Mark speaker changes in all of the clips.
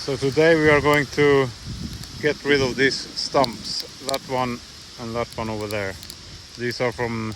Speaker 1: So today we are going to get rid of these stumps, that one and that one over there. These are from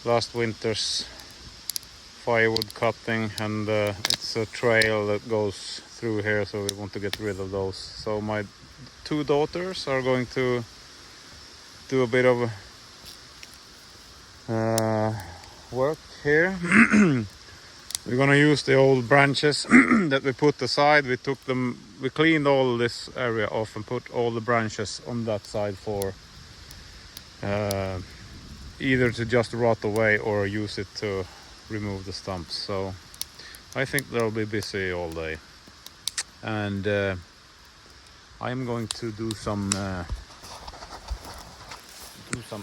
Speaker 1: last winter's firewood cutting, and it's a trail that goes through here, so we want to get rid of those. So my two daughters are going to do a bit of work here. We're gonna use the old branches that we put aside. We cleaned all this area off and put all the branches on that side for either to just rot away or use it to remove the stumps. So I think they'll be busy all day, and I'm going to do some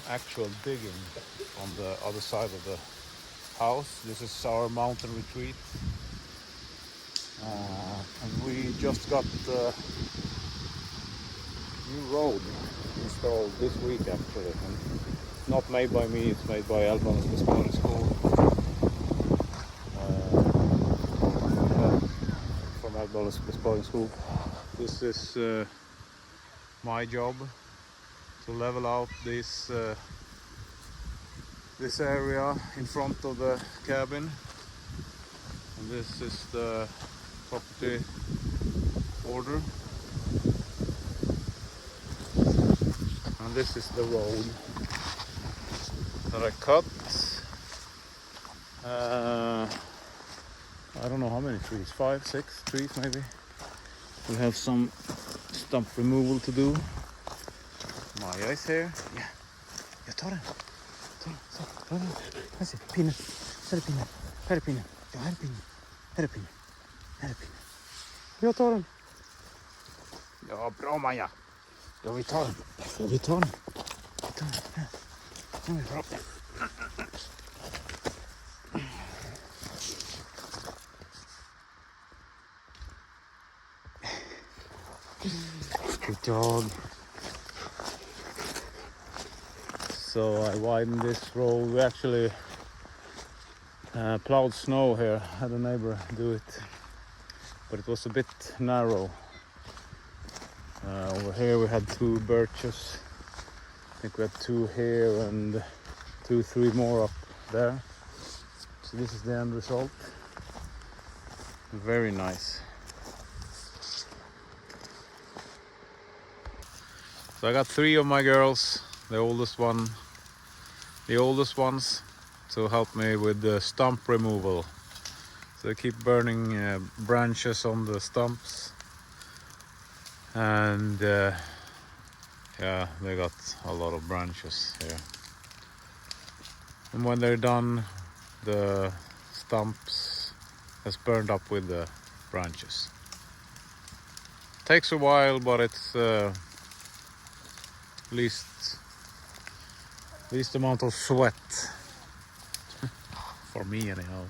Speaker 1: actual digging on the other side of the house. This is our mountain retreat, and we just got the new road installed this week actually, and not made by me, it's made by Albans Besparing School, from Albans Besparing School. This is my job, to level out this area in front of the cabin, and this is the property border, and this is the road that I cut. I don't know how many trees, 5, 6 trees maybe. We have some stump removal to do. Maja is here. Ja, jag tar den. Ta den. Här ser du pinnen. Här är pinnen. Här är pinnen. Ja, här är pinnen. Här är pinnen. Här är pinnen. Jag tar den. Ja, bra Maja. Ja, vi tar den. Ja, vi tar den. Vi tar den. Här. Ja, det är bra. Good job. So I widened this road. We actually plowed snow here, had a neighbor do it, but it was a bit narrow. Over here we had 2 birches. I think we had 2 here and 2, 3 more up there. So this is the end result. Very nice. So I got 3 of my girls, the oldest ones, to help me with the stump removal. So they keep burning branches on the stumps, and yeah, they got a lot of branches here. And when they're done, the stumps has burned up with the branches. Takes a while, but it's least amount of sweat for me anyhow.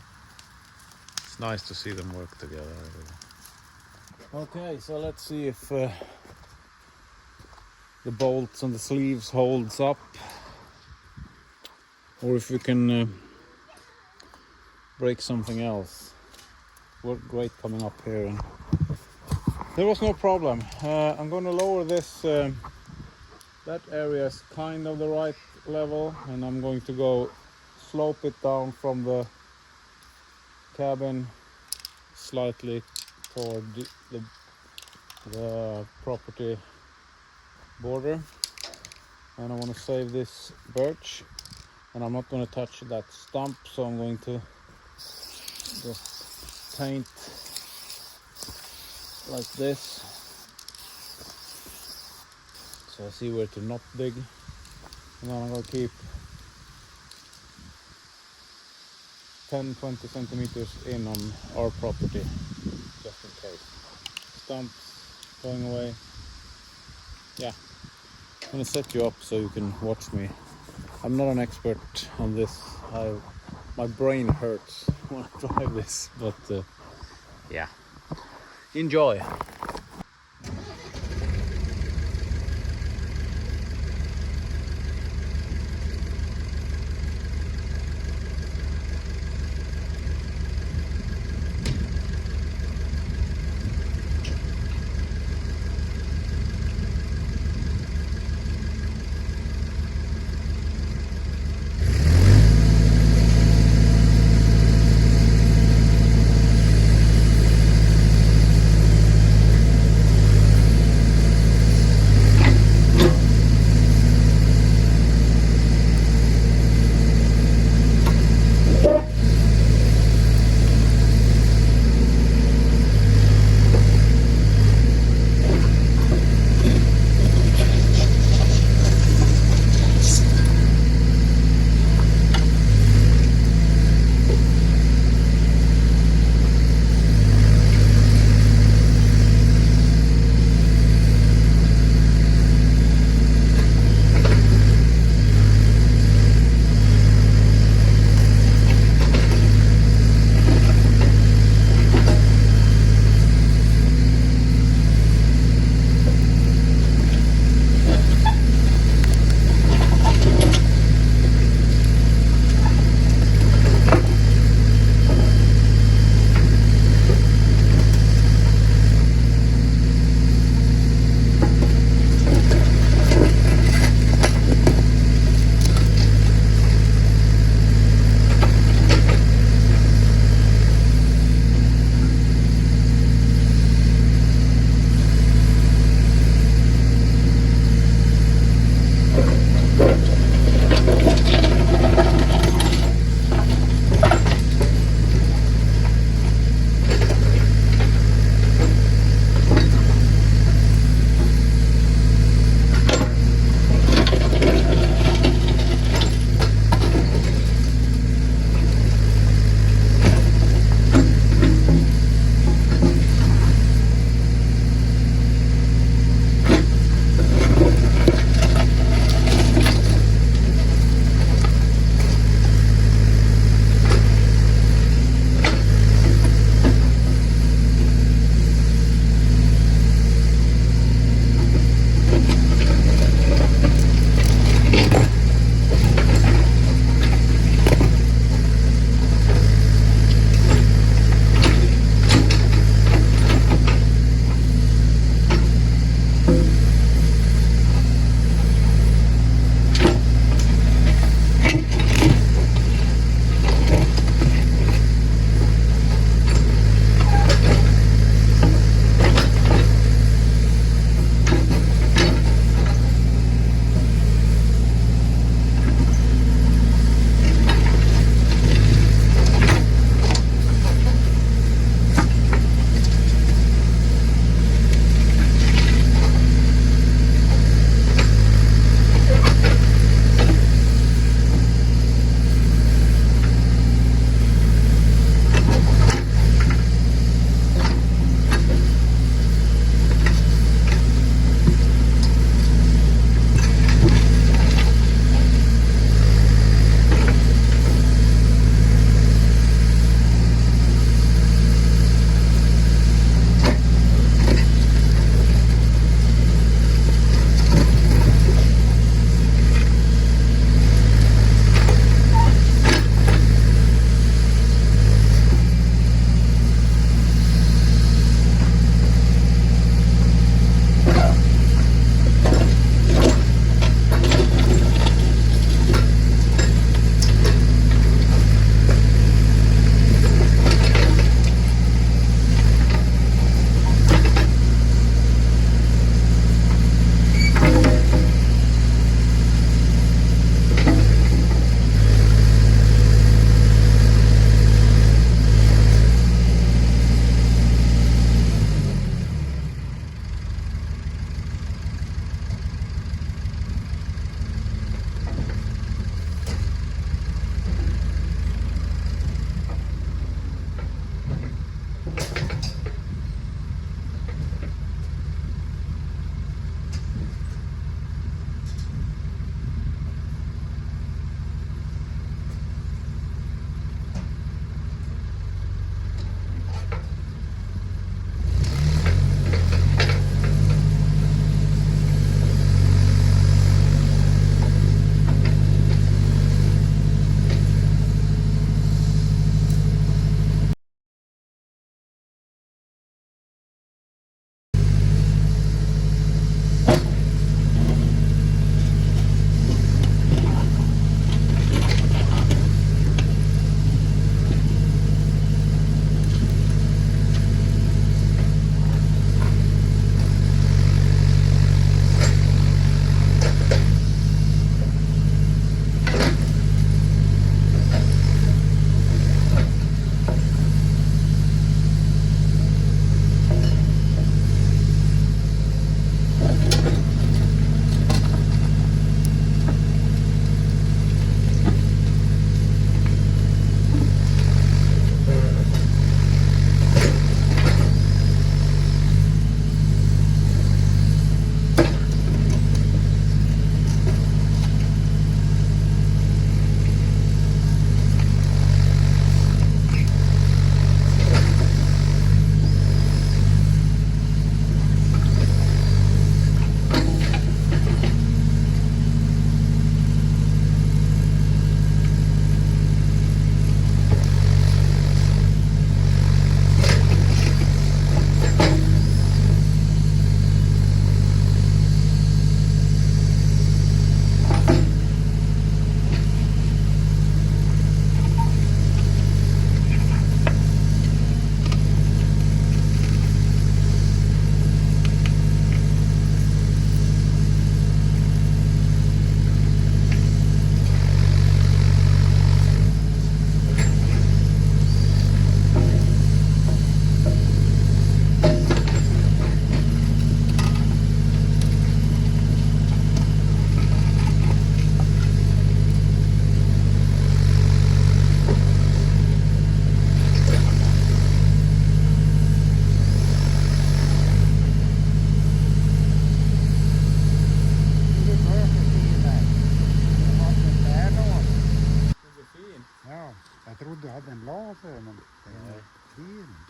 Speaker 1: It's nice to see them work together. Okay, so let's see if the bolts and the sleeves holds up, or if we can break something else. Worked great coming up here, and there was no problem. I'm going to lower this. That area is kind of the right level, and I'm going to go slope it down from the cabin slightly toward the property border. And I want to save this birch, and I'm not going to touch that stump, so I'm going to just paint like this. So I see where to not dig, and then I'm going to keep 10-20 centimeters in on our property, just in case. Stumps going away. Yeah, I'm going to set you up so you can watch me. I'm not an expert on this. My brain hurts when I drive this, but yeah, enjoy.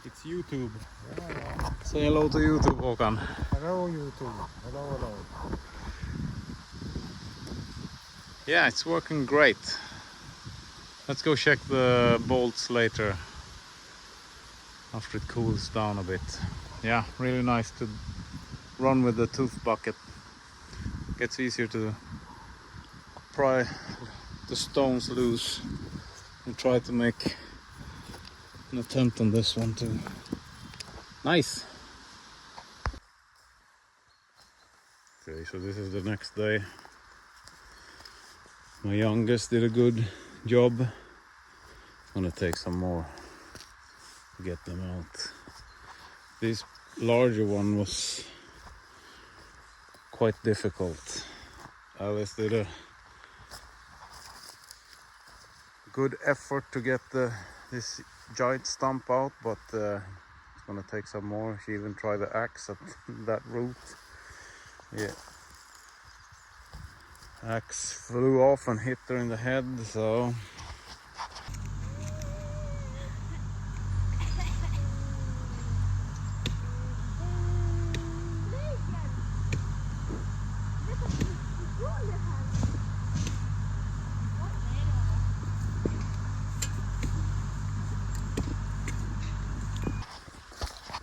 Speaker 1: It's YouTube.
Speaker 2: Yeah.
Speaker 1: Say hello to YouTube, Håkan.
Speaker 2: Hello YouTube. Hello.
Speaker 1: Yeah, it's working great. Let's go check the bolts later after it cools down a bit. Yeah, really nice to run with the tooth bucket. Gets easier to pry the stones loose and try to make an attempt on this one too. Nice. Okay, so this is the next day. My youngest did a good job. I'm gonna take some more to get them out. This larger one was quite difficult. Alice did a good effort to get this giant stump out, but it's gonna take some more. She even tried the axe at that root. Yeah, axe flew off and hit her in the head, so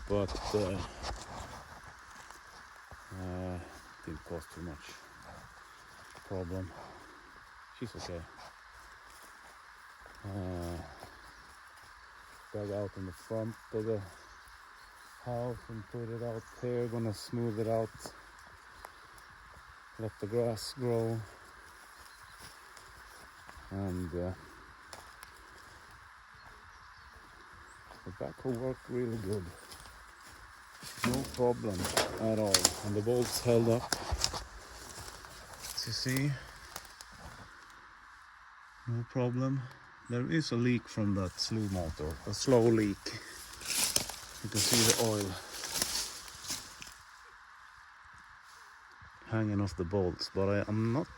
Speaker 1: but didn't cause too much problem. She's okay. Dug out in the front of the house and put it out there. Gonna smooth it out, let the grass grow, and the backhoe worked really good. No problem at all, and the bolts held up. As you see, no problem. There is a leak from that slew motor, a slow leak. You can see the oil hanging off the bolts, but I'm not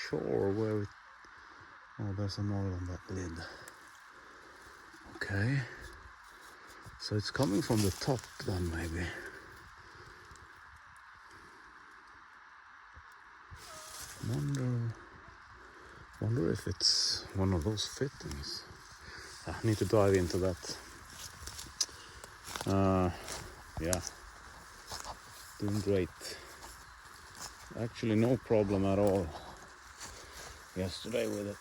Speaker 1: sure where it... Oh, there's some oil on that lid. Okay, so it's coming from the top then, maybe. Wonder if it's one of those fittings. I need to dive into that. Yeah, doing great. Actually, no problem at all yesterday with it.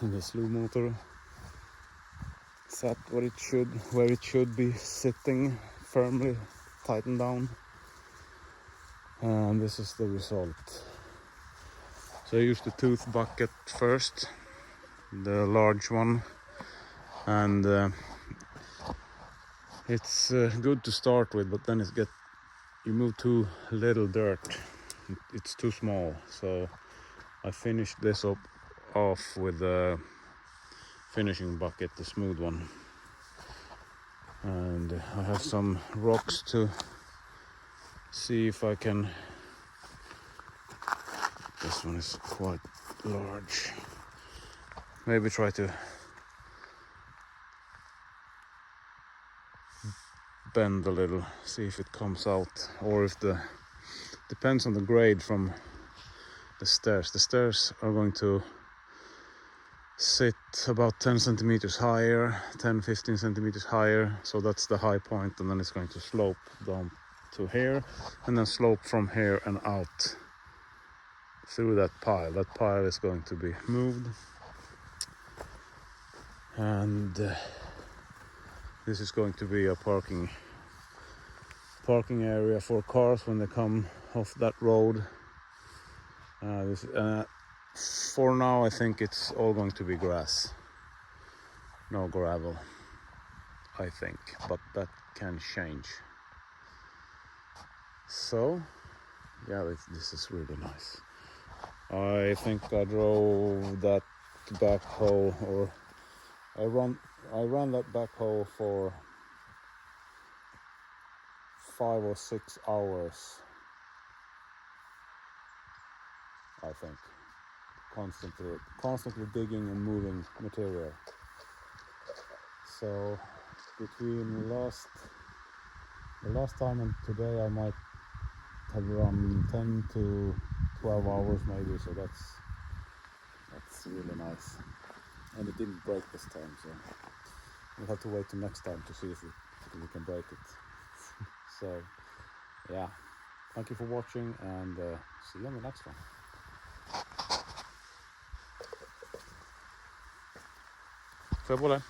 Speaker 1: The slew motor sat where it should be sitting, firmly tightened down, and this is the result. So I used the tooth bucket first, the large one, and it's good to start with, but then you move too little dirt, it's too small. So I finished this off with the finishing bucket, the smooth one, and I have some rocks to see if I can... This one is quite large. Maybe try to bend a little, see if it comes out, or if depends on the grade from the stairs. The stairs are going to sit about 10 centimeters higher, 10-15 centimeters higher, so that's the high point, and then it's going to slope down to here, and then slope from here and out through that pile. That pile is going to be moved, and this is going to be a parking area for cars when they come off that road. For now, I think it's all going to be grass, no gravel, I think, but that can change. So yeah, this is really nice. I think I drove that backhoe, or I ran that backhoe for 5 or 6 hours, I think. constantly digging and moving material. So between the last time and today, I might have run 10 to 12 hours maybe. So that's really nice, and it didn't break this time. So we'll have to wait till next time to see if we can break it. So yeah, thank you for watching, and see you on the next one. Får jag bollen?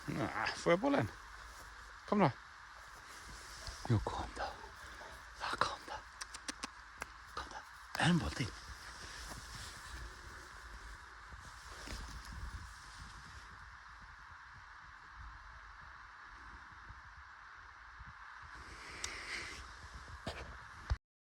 Speaker 1: Nej, får jag bollen? Kom då. Jo, kom då. Ja, kom då. Kom då. En boll till.